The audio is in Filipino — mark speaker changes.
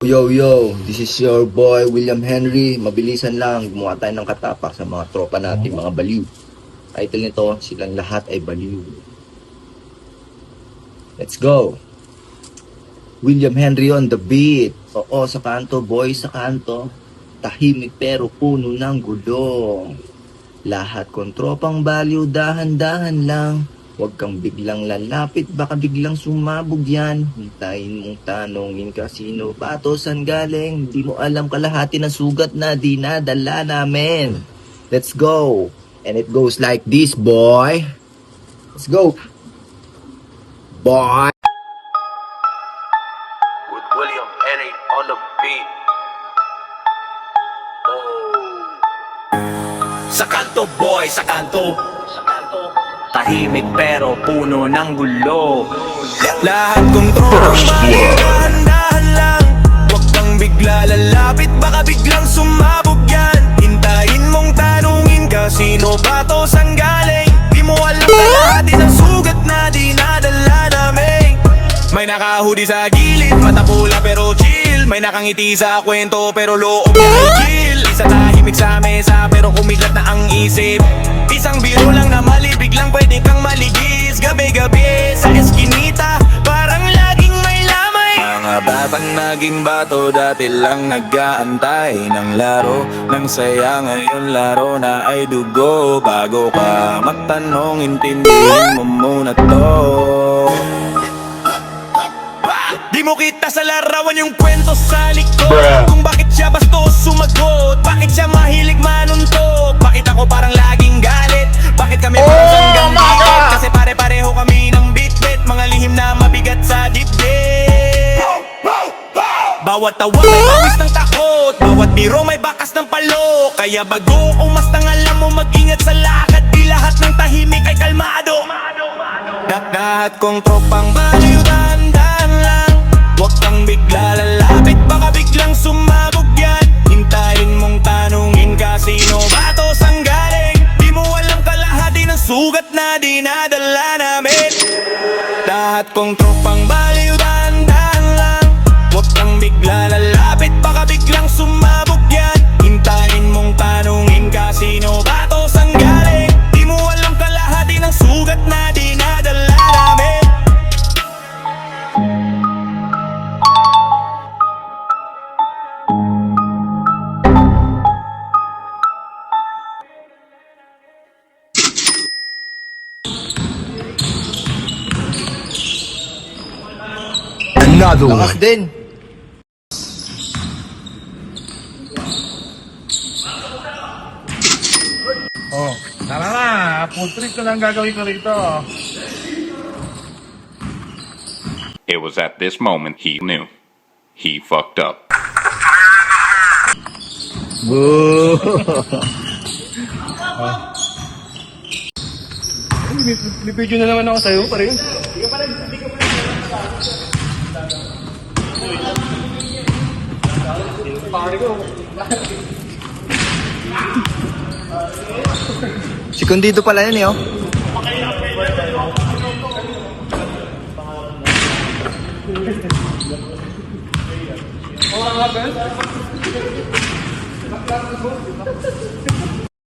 Speaker 1: Yo, yo, this is your boy, William Henry. Mabilisan lang, gumawa tayo ng katapak sa mga tropa natin, mga baliw. Title nito, silang lahat ay baliw. Let's go. William Henry on the beat. Oo, sa kanto, boy, sa kanto. Tahimik pero puno ng gulo. Lahat kong tropang baliw, dahan-dahan lang. Huwag kang biglang lalapit, baka biglang sumabog yan. Hintayin mong tanongin ka sino ba to, saan galing. Di mo alam kalahati ng sugat na dinadala namin. Let's go. And it goes like this, boy. Let's go. Boy.
Speaker 2: With William Henry on the beat. Sa kanto, boy, sa kanto. Tahimik pero puno ng gulo. Lahat kong tropang dahan-dahan lang. Huwag kang bigla lalapit, baka biglang sumabog yan. Hintayin mong tanungin ka sino ba to, saan galing. Di mo alam kalahati ng sugat na dinadala namin. May nakahudi sa gilid, mata pula pero chill. May nakangiti sa kwento pero loob niya ay chill. Isa tahimik sa mesa pero kumilat na ang isip. Isang biro lang na mali, biglang pwede kang maligis. Gabi-gabi sa eskinita, parang laging may lamay. Mga batang naging bato, dati lang nag-aantay ng laro. Nang saya ngayon laro na ay dugo. Bago ka magtanong, intindihin mo muna to. Di mo kita sa larawan yung kwento sa likod. Kung bakit siya bastos sumagot, bakit siya mahilig manuntok, bakit ako parang laging galit, bakit kami parang sanggang dikit. Kasi pare-pareho kami ng bit-bit, mga lihim na mabigat sa dibdib. Bawat tawa may pawis ng takot, bawat biro may bakas ng palok. Kaya bago umastang alam mo mag-ingat sa lakad, di lahat ng tahimik ay kalmado. Lahat kong tropang baliw, dahan-dahan lang. Huwag kang bigla lalapit, baka biglang sumabog yan. Hintayin mong tanungin ka sino ba to, saan galing. Di mo alam kalahati ng sugat na dinadala namin. Lahat kong tropang baliw, dahan-dahan lang. Huwag kang bigla lalapit, baka biglang sumabog yan. Hintayin mong tanungin ka sino ba to, saan galing. Di mo alam kalahati ng sugat na dinadala namin.
Speaker 3: Another one.
Speaker 1: Lakas din.
Speaker 4: Oh, tara na, full trip ko lang gagawin ko rito.
Speaker 5: It was at this moment he knew. He fucked up.
Speaker 1: Boo.
Speaker 4: May video na naman ako sa'yo, pare.
Speaker 1: Sekundido pala yun eh, oh.
Speaker 4: Oh,